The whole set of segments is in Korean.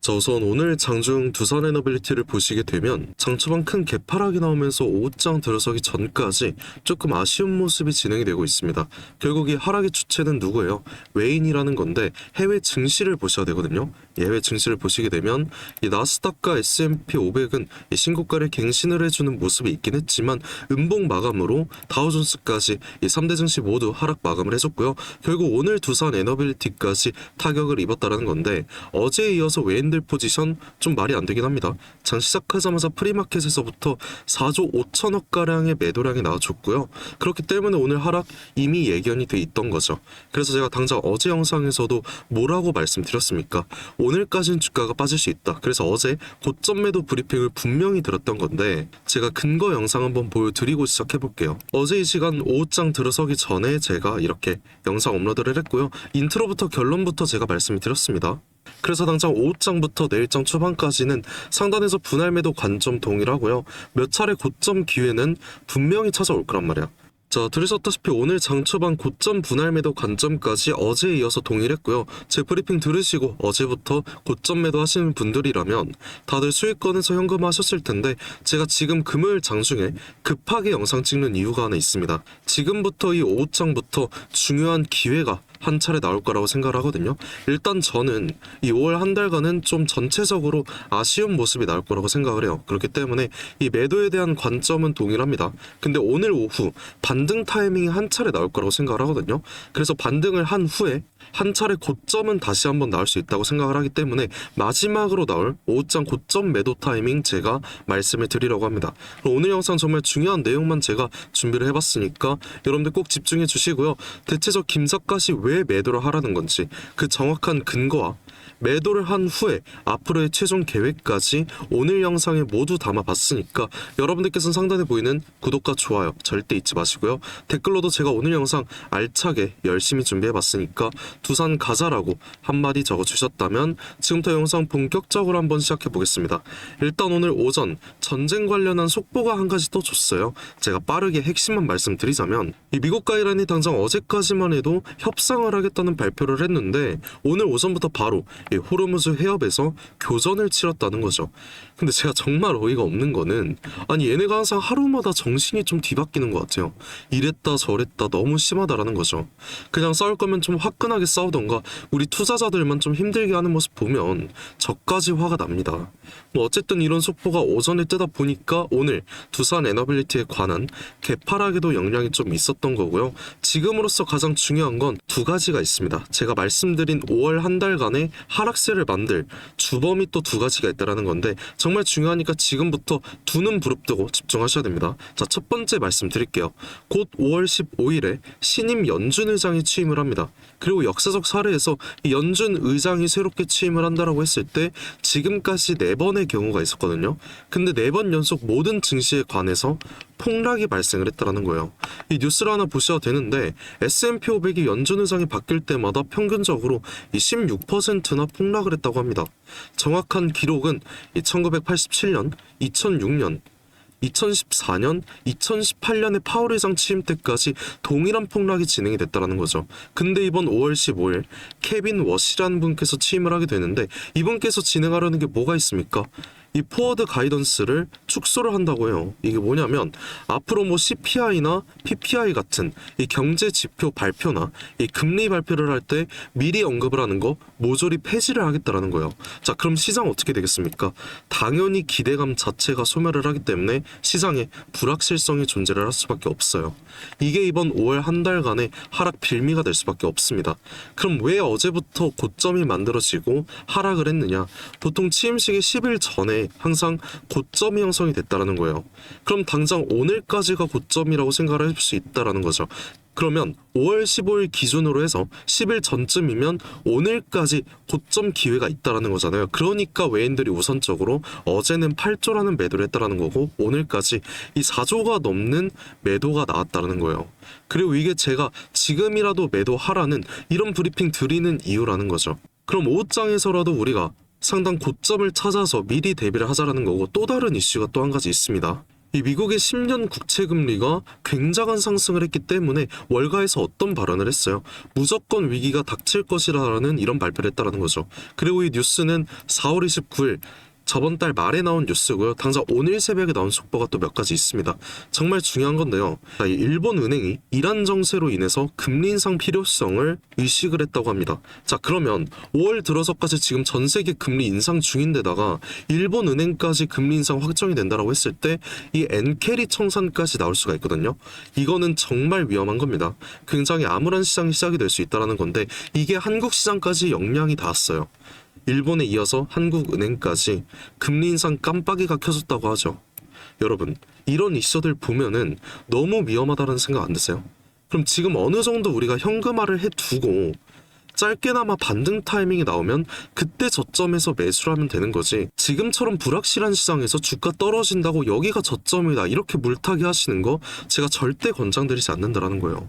자, 우선 오늘 장중 두산 에너빌리티를 보시게 되면 장 초반 큰 개파락이 나오면서 5장 들어서기 전까지 조금 아쉬운 모습이 진행이 되고 있습니다. 결국 이 하락의 주체는 누구예요? 외인이라는 건데 해외 증시를 보셔야 되거든요. 해외 증시를 보시게 되면 이 나스닥과 S&P 500은 이 신고가를 갱신을 해주는 모습이 있긴 했지만 음봉 마감으로 다우존스까지 이 3대 증시 모두 하락 마감을 해줬고요. 결국 오늘 두산 에너빌리티까지 타격을 입었다는 건데 어제에 이어서 외인들 포지션 좀 말이 안 되긴 합니다. 장 시작하자마자 프리마켓에서부터 4조 5천억 가량의 매도량이 나와줬고요. 그렇기 때문에 오늘 하락 이미 예견이 돼 있던 거죠. 그래서 제가 당장 어제 영상에서도 뭐라고 말씀드렸습니까? 오늘까지는 주가가 빠질 수 있다. 그래서 어제 고점 매도 브리핑을 분명히 드렸던 건데 제가 근거 영상 한번 보여드리고 시작해볼게요. 어제 이 시간 오후장 들어서기 전에 제가 이렇게 영상 업로드를 했고요. 인트로부터 결론부터 제가 말씀을 드렸습니다. 그래서 당장 오후장부터 내일장 초반까지는 상단에서 분할 매도 관점 동일하고요. 몇 차례 고점 기회는 분명히 찾아올 거란 말이야. 자, 들으셨다시피 오늘 장 초반 고점 분할 매도 관점까지 어제에 이어서 동일했고요. 제 브리핑 들으시고 어제부터 고점 매도 하시는 분들이라면 다들 수익권에서 현금화하셨을 텐데 제가 지금 금요일 장중에 급하게 영상 찍는 이유가 하나 있습니다. 지금부터 이 오후장부터 중요한 기회가 한 차례 나올 거라고 생각을 하거든요. 일단 저는 이 5월 한 달간은 좀 전체적으로 아쉬운 모습이 나올 거라고 생각을 해요. 그렇기 때문에 이 매도에 대한 관점은 동일합니다. 근데 오늘 오후 반등 타이밍이 한 차례 나올 거라고 생각을 하거든요. 그래서 반등을 한 후에 한 차례 고점은 다시 한번 나올 수 있다고 생각을 하기 때문에 마지막으로 나올 오후장 고점 매도 타이밍 제가 말씀을 드리려고 합니다. 오늘 영상 정말 중요한 내용만 제가 준비를 해봤으니까 여러분들 꼭 집중해 주시고요. 대체적 김삿갓이 왜 매도를 하라는 건지 그 정확한 근거와 매도를 한 후에 앞으로의 최종 계획까지 오늘 영상에 모두 담아봤으니까 여러분들께서는 상단에 보이는 구독과 좋아요 절대 잊지 마시고요. 댓글로도 제가 오늘 영상 알차게 열심히 준비해봤으니까 두산 가자라고 한마디 적어주셨다면 지금부터 영상 본격적으로 한번 시작해보겠습니다. 일단 오늘 오전 전쟁 관련한 속보가 한 가지 또 줬어요. 제가 빠르게 핵심만 말씀드리자면 이 미국과 이란이 당장 어제까지만 해도 협상을 하겠다는 발표를 했는데 오늘 오전부터 바로 이 호르무즈 해협에서 교전을 치렀다는 거죠. 근데 제가 정말 어이가 없는 거는 아니 얘네가 항상 하루마다 정신이 좀 뒤바뀌는 것 같아요. 이랬다 저랬다 너무 심하다라는 거죠. 그냥 싸울 거면 좀 화끈하게 싸우던가 우리 투자자들만 좀 힘들게 하는 모습 보면 저까지 화가 납니다. 뭐 어쨌든 이런 속보가 오전에 뜨다 보니까 오늘 두산 에너빌리티에 관한 개파락에도 영향이 좀 있었던 거고요. 지금으로서 가장 중요한 건 두 가지가 있습니다. 제가 말씀드린 5월 한 달간의 하락세를 만들 주범이 또 두 가지가 있다는 건데 정말 중요하니까 지금부터 두 눈 부릅뜨고 집중하셔야 됩니다. 자, 첫 번째 말씀드릴게요. 곧 5월 15일에 신임 연준 의장이 취임을 합니다. 그리고 역사적 사례에서 이 연준 의장이 새롭게 취임을 한다라고 했을 때 지금까지 4번의 경우가 있었거든요. 근데 4번 연속 모든 증시에 관해서 폭락이 발생을 했다는 거예요. 이 뉴스를 하나 보셔야 되는데 S&P 500이 연준 의장이 바뀔 때마다 평균적으로 이 16%나 폭락을 했다고 합니다. 정확한 기록은 1987년, 2006년, 2014년, 2018년에 파월 의장 취임 때까지 동일한 폭락이 진행이 됐다는 거죠. 근데 이번 5월 15일 케빈 워시라는 분께서 취임을 하게 되는데 이분께서 진행하려는 게 뭐가 있습니까? 이 포워드 가이던스를 축소를 한다고 해요. 이게 뭐냐면 앞으로 뭐 CPI나 PPI 같은 이 경제 지표 발표나 이 금리 발표를 할 때 미리 언급을 하는 거 모조리 폐지를 하겠다라는 거예요. 자, 그럼 시장 어떻게 되겠습니까? 당연히 기대감 자체가 소멸을 하기 때문에 시장에 불확실성이 존재를 할 수밖에 없어요. 이게 이번 5월 한 달간의 하락 빌미가 될 수밖에 없습니다. 그럼 왜 어제부터 고점이 만들어지고 하락을 했느냐? 보통 취임식의 10일 전에 항상 고점이 형성이 됐다라는 거예요. 그럼 당장 오늘까지가 고점이라고 생각을 할 수 있다라는 거죠. 그러면 5월 15일 기준으로 해서 10일 전쯤이면 오늘까지 고점 기회가 있다라는 거잖아요. 그러니까 외인들이 우선적으로 어제는 8조라는 매도를 했다라는 거고 오늘까지 이 4조가 넘는 매도가 나왔다라는 거예요. 그리고 이게 제가 지금이라도 매도하라는 이런 브리핑 드리는 이유라는 거죠. 그럼 오후장에서라도 우리가 상당 고점을 찾아서 미리 대비를 하자라는 거고 또 다른 이슈가 또 한 가지 있습니다. 이 미국의 10년 국채 금리가 굉장한 상승을 했기 때문에 월가에서 어떤 발언을 했어요. 무조건 위기가 닥칠 것이라는 이런 발표를 했다는 거죠. 그리고 이 뉴스는 4월 29일 저번 달 말에 나온 뉴스고요. 당장 오늘 새벽에 나온 속보가 또 몇 가지 있습니다. 정말 중요한 건데요. 이 일본 은행이 이란 정세로 인해서 금리 인상 필요성을 의식을 했다고 합니다. 자, 그러면 5월 들어서까지 지금 전 세계 금리 인상 중인데다가 일본 은행까지 금리 인상 확정이 된다라고 했을 때 이 엔캐리 청산까지 나올 수가 있거든요. 이거는 정말 위험한 겁니다. 굉장히 암울한 시장이 시작이 될 수 있다는 건데 이게 한국 시장까지 영향이 닿았어요. 일본에 이어서 한국은행까지 금리 인상 깜빡이가 켜졌다고 하죠. 여러분, 이런 이슈들 보면은 너무 위험하다는 생각 안 드세요? 그럼 지금 어느 정도 우리가 현금화를 해두고 짧게나마 반등 타이밍이 나오면 그때 저점에서 매수를 하면 되는 거지, 지금처럼 불확실한 시장에서 주가 떨어진다고 여기가 저점이다 이렇게 물타기 하시는 거 제가 절대 권장드리지 않는다라는 거예요.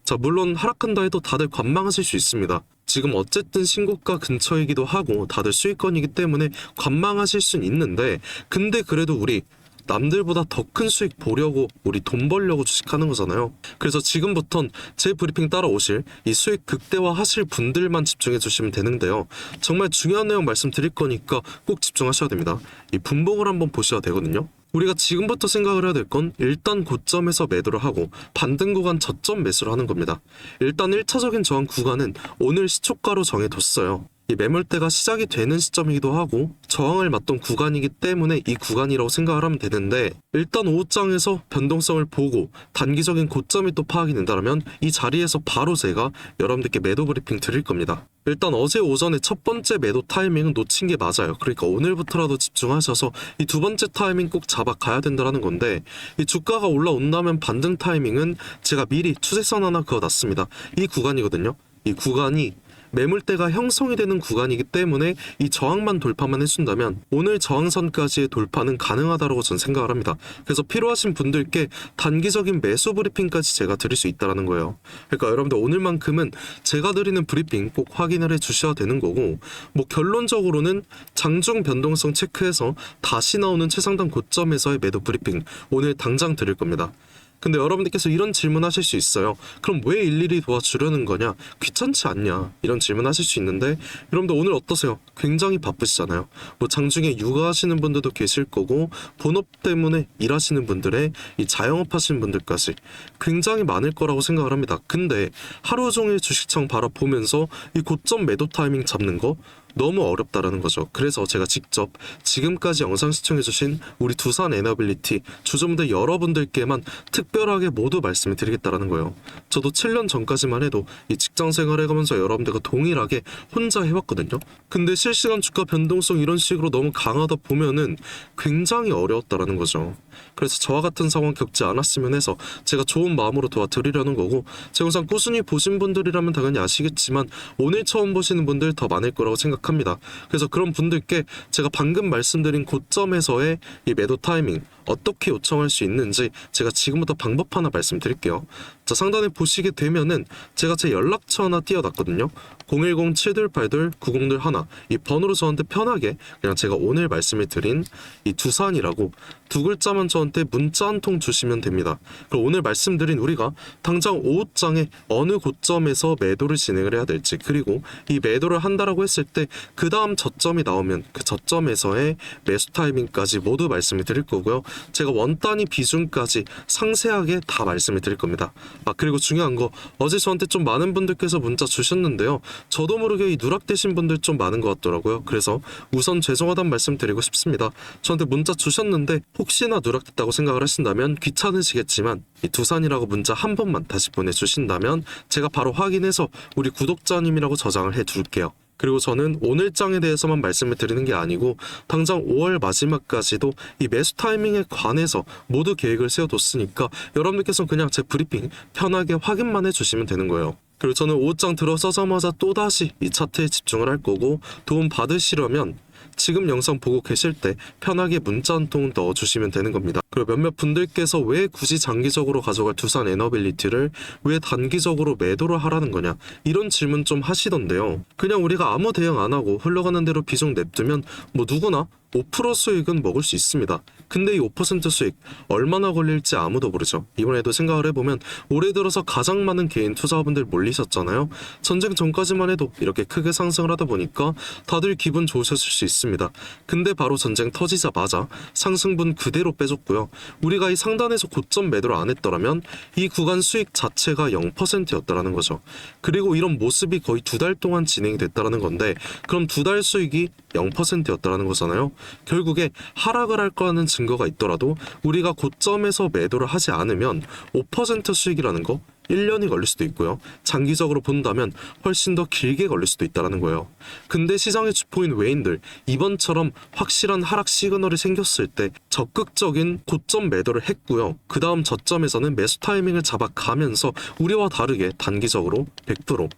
자, 물론 하락한다 해도 다들 관망하실 수 있습니다. 지금 어쨌든 신고가 근처이기도 하고 다들 수익권이기 때문에 관망하실 수는 있는데, 근데 그래도 우리 남들보다 더 큰 수익 보려고 우리 돈 벌려고 주식하는 거잖아요. 그래서 지금부턴 제 브리핑 따라오실 이 수익 극대화 하실 분들만 집중해 주시면 되는데요. 정말 중요한 내용 말씀드릴 거니까 꼭 집중하셔야 됩니다. 이 분봉을 한번 보셔야 되거든요. 우리가 지금부터 생각을 해야 될 건 일단 고점에서 매도를 하고 반등 구간 저점 매수를 하는 겁니다. 일단 1차적인 저항 구간은 오늘 시초가로 정해뒀어요. 이 매물대가 시작이 되는 시점이기도 하고 저항을 맞던 구간이기 때문에 이 구간이라고 생각을 하면 되는데, 일단 오후장에서 변동성을 보고 단기적인 고점이 또 파악이 된다면 이 자리에서 바로 제가 여러분들께 매도 브리핑 드릴 겁니다. 일단 어제 오전에 첫 번째 매도 타이밍은 놓친 게 맞아요. 그러니까 오늘부터라도 집중하셔서 이 두 번째 타이밍 꼭 잡아 가야 된다는 건데, 이 주가가 올라온다면 반등 타이밍은 제가 미리 추세선 하나 그어놨습니다. 이 구간이거든요. 이 구간이 매물대가 형성이 되는 구간이기 때문에 이 저항만 돌파만 해준다면 오늘 저항선까지의 돌파는 가능하다고 저는 생각을 합니다. 그래서 필요하신 분들께 단기적인 매수 브리핑까지 제가 드릴 수 있다는 거예요. 그러니까 여러분들 오늘만큼은 제가 드리는 브리핑 꼭 확인을 해 주셔야 되는 거고, 뭐 결론적으로는 장중 변동성 체크해서 다시 나오는 최상단 고점에서의 매도 브리핑 오늘 당장 드릴 겁니다. 근데 여러분들께서 이런 질문 하실 수 있어요. 그럼 왜 일일이 도와주려는 거냐? 귀찮지 않냐? 이런 질문 하실 수 있는데, 여러분들 오늘 어떠세요? 굉장히 바쁘시잖아요. 뭐 장중에 육아하시는 분들도 계실 거고 본업 때문에 일하시는 분들의 이 자영업 하시는 분들까지 굉장히 많을 거라고 생각을 합니다. 근데 하루 종일 주식창 바라보면서 이 고점 매도 타이밍 잡는 거 너무 어렵다라는 거죠. 그래서 제가 직접 지금까지 영상 시청해주신 우리 두산 에너빌리티 주주분들 여러분들께만 특별하게 모두 말씀을 드리겠다라는 거예요. 저도 7년 전까지만 해도 이 직장 생활해가면서 여러분들과 동일하게 혼자 해왔거든요. 근데 실시간 주가 변동성 이런 식으로 너무 강하다 보면은 굉장히 어려웠다라는 거죠. 그래서 저와 같은 상황 겪지 않았으면 해서 제가 좋은 마음으로 도와드리려는 거고, 제 영상 꾸준히 보신 분들이라면 당연히 아시겠지만 오늘 처음 보시는 분들 더 많을 거라고 생각합니다. 그래서 그런 분들께 제가 방금 말씀드린 고점에서의 이 매도 타이밍 어떻게 요청할 수 있는지 제가 지금부터 방법 하나 말씀드릴게요. 자, 상단에 보시게 되면은 제가 제 연락처 하나 띄워놨거든요. 010-728-9021 이 번호로 저한테 편하게 그냥 제가 오늘 말씀을 드린 이 두산이라고 두 글자만 저한테 문자 한 통 주시면 됩니다. 그럼 오늘 말씀드린 우리가 당장 오후장에 어느 고점에서 매도를 진행을 해야 될지, 그리고 이 매도를 한다라고 했을 때 그 다음 저점이 나오면 그 저점에서의 매수 타이밍까지 모두 말씀을 드릴 거고요. 제가 원 단위 비중까지 상세하게 다 말씀을 드릴 겁니다. 그리고 중요한 거, 어제 저한테 좀 많은 분들께서 문자 주셨는데요. 저도 모르게 이 누락되신 분들 좀 많은 것 같더라고요. 그래서 우선 죄송하다는 말씀 드리고 싶습니다. 저한테 문자 주셨는데 혹시나 누락됐다고 생각을 하신다면 귀찮으시겠지만 이 두산이라고 문자 한 번만 다시 보내주신다면 제가 바로 확인해서 우리 구독자님이라고 저장을 해둘게요. 그리고 저는 오늘장에 대해서만 말씀을 드리는 게 아니고 당장 5월 마지막까지도 이 매수 타이밍에 관해서 모두 계획을 세워뒀으니까 여러분들께서는 그냥 제 브리핑 편하게 확인만 해주시면 되는 거예요. 그리고 저는 오후장 들어서자마자 또다시 이 차트에 집중을 할 거고, 도움 받으시려면 지금 영상 보고 계실 때 편하게 문자 한 통 넣어주시면 되는 겁니다. 그리고 몇몇 분들께서 왜 굳이 장기적으로 가져갈 두산 에너빌리티를 왜 단기적으로 매도를 하라는 거냐 이런 질문 좀 하시던데요. 그냥 우리가 아무 대응 안 하고 흘러가는 대로 비중 냅두면 뭐 누구나 5% 수익은 먹을 수 있습니다. 근데 이 5% 수익 얼마나 걸릴지 아무도 모르죠. 이번에도 생각을 해보면 올해 들어서 가장 많은 개인 투자자분들 몰리셨잖아요. 전쟁 전까지만 해도 이렇게 크게 상승을 하다 보니까 다들 기분 좋으셨을 수 있습니다. 근데 바로 전쟁 터지자마자 상승분 그대로 빼줬고요. 우리가 이 상단에서 고점 매도를 안 했더라면 이 구간 수익 자체가 0%였다라는 거죠. 그리고 이런 모습이 거의 2달 동안 진행이 됐다라는 건데, 그럼 2달 수익이 0%였다라는 거잖아요. 결국에 하락을 할 거라는 증거가 있더라도 우리가 고점에서 매도를 하지 않으면 5% 수익이라는 거 1년이 걸릴 수도 있고요. 장기적으로 본다면 훨씬 더 길게 걸릴 수도 있다는 거예요. 근데 시장의 주포인 외인들, 이번처럼 확실한 하락 시그널이 생겼을 때 적극적인 고점 매도를 했고요. 그 다음 저점에서는 매수 타이밍을 잡아가면서 우리와 다르게 단기적으로 100%,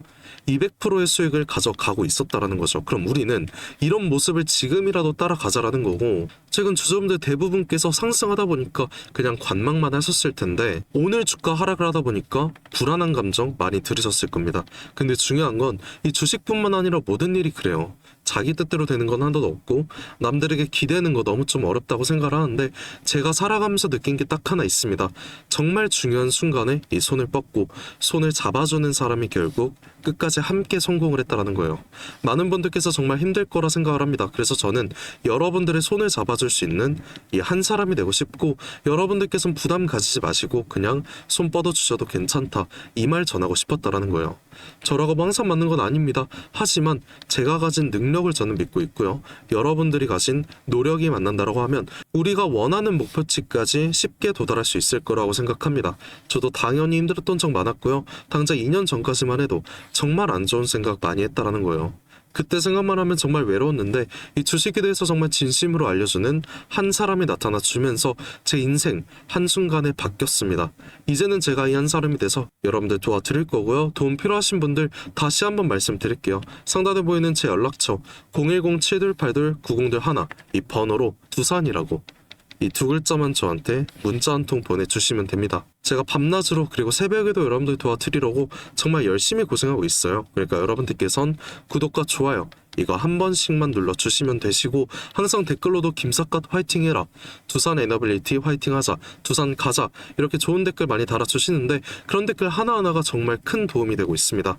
200%의 수익을 가져가고 있었다라는 거죠. 그럼 우리는 이런 모습을 지금이라도 따라가자라는 거고, 최근 주주분들 대부분께서 상승하다 보니까 그냥 관망만 하셨을 텐데 오늘 주가 하락을 하다 보니까 불안한 감정 많이 들으셨을 겁니다. 근데 중요한 건 이 주식뿐만 아니라 모든 일이 그래요. 자기 뜻대로 되는 건 하나도 없고 남들에게 기대는 거 너무 좀 어렵다고 생각을 하는데, 제가 살아가면서 느낀 게 딱 하나 있습니다. 정말 중요한 순간에 이 손을 뻗고 손을 잡아주는 사람이 결국 끝까지 함께 성공을 했다라는 거예요. 많은 분들께서 정말 힘들 거라 생각을 합니다. 그래서 저는 여러분들의 손을 잡아줄 수 있는 이 한 사람이 되고 싶고, 여러분들께서는 부담 가지지 마시고 그냥 손 뻗어주셔도 괜찮다, 이 말 전하고 싶었다라는 거예요. 저라고 뭐 항상 맞는 건 아닙니다. 하지만 제가 가진 능력을 저는 믿고 있고요. 여러분들이 가진 노력이 만난다라고 하면 우리가 원하는 목표치까지 쉽게 도달할 수 있을 거라고 생각합니다. 저도 당연히 힘들었던 적 많았고요. 당장 2년 전까지만 해도 정말 안 좋은 생각 많이 했다라는 거예요. 그때 생각만 하면 정말 외로웠는데 이 주식에 대해서 정말 진심으로 알려주는 한 사람이 나타나 주면서 제 인생 한순간에 바뀌었습니다. 이제는 제가 이 한 사람이 돼서 여러분들 도와드릴 거고요. 도움 필요하신 분들 다시 한번 말씀드릴게요. 상단에 보이는 제 연락처 010-728-9021, 이 번호로 두산이라고 이 두 글자만 저한테 문자 한 통 보내주시면 됩니다. 제가 밤낮으로 그리고 새벽에도 여러분들 도와드리려고 정말 열심히 고생하고 있어요. 그러니까 여러분들께선 구독과 좋아요 이거 한 번씩만 눌러주시면 되시고, 항상 댓글로도 김삿갓 화이팅해라, 두산 에너빌리티 화이팅하자, 두산 가자, 이렇게 좋은 댓글 많이 달아주시는데 그런 댓글 하나하나가 정말 큰 도움이 되고 있습니다.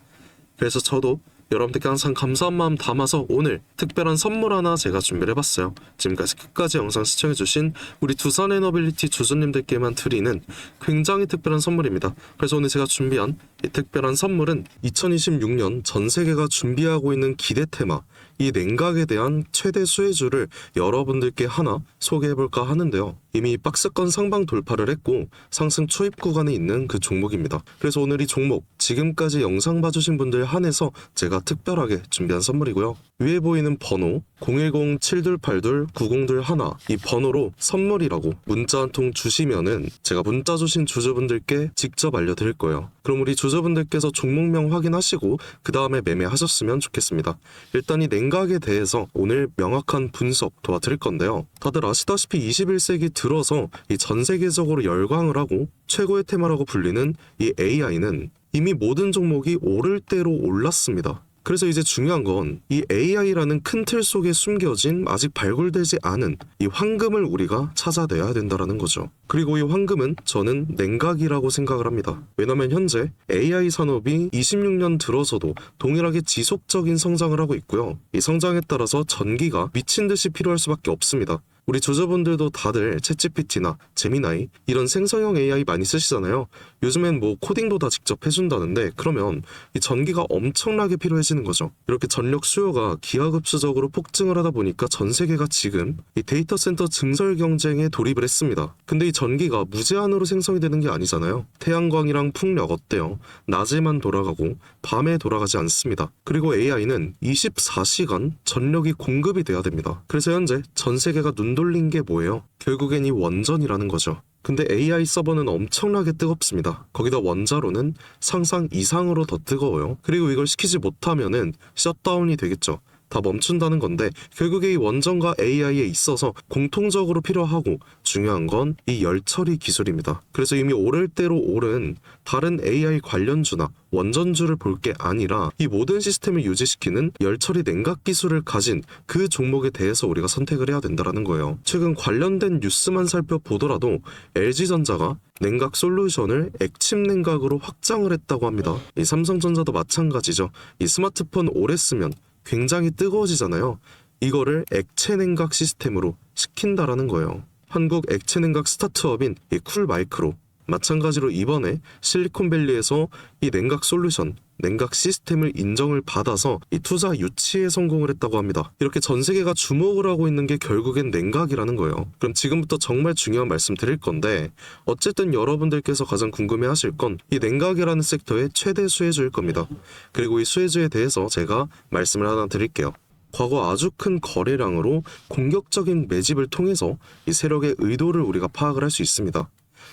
그래서 저도 여러분들께 항상 감사한 마음 담아서 오늘 특별한 선물 하나 제가 준비를 해봤어요. 지금까지 끝까지 영상 시청해주신 우리 두산 에너빌리티 주주님들께만 드리는 굉장히 특별한 선물입니다. 그래서 오늘 제가 준비한 이 특별한 선물은 2026년 전 세계가 준비하고 있는 기대 테마, 이 냉각에 대한 최대 수혜주를 여러분들께 하나 소개해볼까 하는데요. 이미 박스권 상방 돌파를 했고 상승 초입 구간에 있는 그 종목입니다. 그래서 오늘 이 종목 지금까지 영상 봐주신 분들 한해서 제가 특별하게 준비한 선물이고요. 위에 보이는 번호 010-728-9021, 이 번호로 선물이라고 문자 한 통 주시면은 제가 문자 주신 주주분들께 직접 알려드릴 거예요. 그럼 우리 주주분들께서 종목명 확인하시고 그 다음에 매매하셨으면 좋겠습니다. 일단 이 냉각에 대해서 오늘 명확한 분석 도와드릴 건데요. 다들 아시다시피 21세기 들어서 이 전 세계적으로 열광을 하고 최고의 테마라고 불리는 이 AI는 이미 모든 종목이 오를 대로 올랐습니다. 그래서 이제 중요한 건 이 AI라는 큰 틀 속에 숨겨진 아직 발굴되지 않은 이 황금을 우리가 찾아내야 된다는 거죠. 그리고 이 황금은 저는 냉각이라고 생각을 합니다. 왜냐면 현재 AI 산업이 26년 들어서도 동일하게 지속적인 성장을 하고 있고요. 이 성장에 따라서 전기가 미친 듯이 필요할 수밖에 없습니다. 우리 주주분들도 다들 챗GPT나 제미나이 이런 생성형 AI 많이 쓰시잖아요. 요즘엔 뭐 코딩도 다 직접 해준다는데, 그러면 이 전기가 엄청나게 필요해지는 거죠. 이렇게 전력 수요가 기하급수적으로 폭증을 하다 보니까 전 세계가 지금 이 데이터 센터 증설 경쟁에 돌입을 했습니다. 근데 이 전기가 무제한으로 생성이 되는 게 아니잖아요. 태양광이랑 풍력 어때요? 낮에만 돌아가고 밤에 돌아가지 않습니다. 그리고 AI는 24시간 전력이 공급이 돼야 됩니다. 그래서 현재 전 세계가 눈 돌린 게 뭐예요? 결국엔 이 원전이라는 거죠. 근데 AI 서버는 엄청나게 뜨겁습니다. 거기다 원자로는 상상 이상으로 더 뜨거워요. 그리고 이걸 시키지 못하면은 셧다운이 되겠죠. 다 멈춘다는 건데, 결국에 이 원전과 AI에 있어서 공통적으로 필요하고 중요한 건 이 열처리 기술입니다. 그래서 이미 오를 대로 오른 다른 AI 관련주나 원전주를 볼 게 아니라 이 모든 시스템을 유지시키는 열처리 냉각 기술을 가진 그 종목에 대해서 우리가 선택을 해야 된다는 거예요. 최근 관련된 뉴스만 살펴보더라도 LG전자가 냉각 솔루션을 액침 냉각으로 확장을 했다고 합니다. 이 삼성전자도 마찬가지죠. 이 스마트폰 오래 쓰면 굉장히 뜨거워지잖아요. 이거를 액체 냉각 시스템으로 시킨다라는 거예요. 한국 액체 냉각 스타트업인 이 쿨마이크로, 마찬가지로 이번에 실리콘밸리에서 이 냉각 솔루션, 냉각 시스템을 인정을 받아서 이 투자 유치에 성공을 했다고 합니다. 이렇게 전 세계가 주목을 하고 있는 게 결국엔 냉각이라는 거예요. 그럼 지금부터 정말 중요한 말씀 드릴 건데, 어쨌든 여러분들께서 가장 궁금해하실 건 이 냉각이라는 섹터의 최대 수혜주일 겁니다. 그리고 이 수혜주에 대해서 제가 말씀을 하나 드릴게요. 과거 아주 큰 거래량으로 공격적인 매집을 통해서 이 세력의 의도를 우리가 파악을 할 수 있습니다.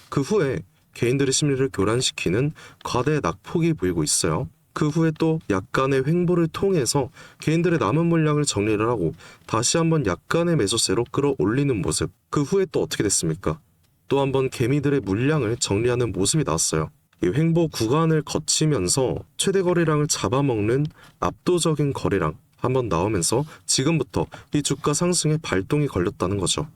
그 후에 개인들의 심리를 교란시키는 과대 낙폭이 보이고 있어요. 그 후에 또 약간의 횡보를 통해서 개인들의 남은 물량을 정리를 하고 다시 한번 약간의 매수세로 끌어올리는 모습. 그 후에 또 어떻게 됐습니까? 또 한번 개미들의 물량을 정리하는 모습이 나왔어요. 이 횡보 구간을 거치면서 최대 거래량을 잡아먹는 압도적인 거래량 한번 나오면서 지금부터 이 주가 상승에 발동이 걸렸다는 거죠.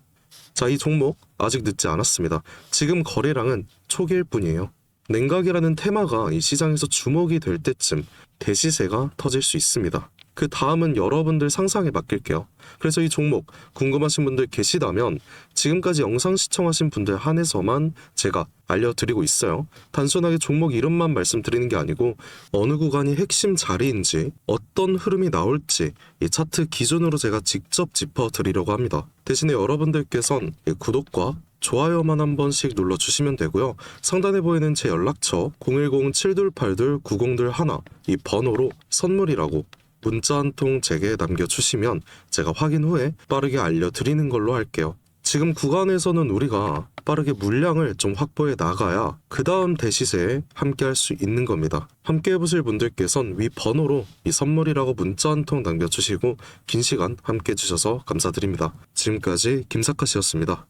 자, 이 종목 아직 늦지 않았습니다. 지금 거래량은 초기일 뿐이에요. 냉각이라는 테마가 이 시장에서 주목이 될 때쯤 대시세가 터질 수 있습니다. 그 다음은 여러분들 상상에 맡길게요. 그래서 이 종목 궁금하신 분들 계시다면 지금까지 영상 시청하신 분들 한해서만 제가 알려드리고 있어요. 단순하게 종목 이름만 말씀드리는 게 아니고 어느 구간이 핵심 자리인지 어떤 흐름이 나올지 이 차트 기준으로 제가 직접 짚어드리려고 합니다. 대신에 여러분들께선 이 구독과 좋아요만 한 번씩 눌러주시면 되고요. 상단에 보이는 제 연락처 010-7282-9021 이 번호로 선물이라고 문자 한 통 제게 남겨주시면 제가 확인 후에 빠르게 알려드리는 걸로 할게요. 지금 구간에서는 우리가 빠르게 물량을 좀 확보해 나가야 그 다음 대시세에 함께 할 수 있는 겁니다. 함께 해보실 분들께선 위 번호로 이 선물이라고 문자 한 통 남겨주시고 긴 시간 함께 해주셔서 감사드립니다. 지금까지 김사카씨였습니다.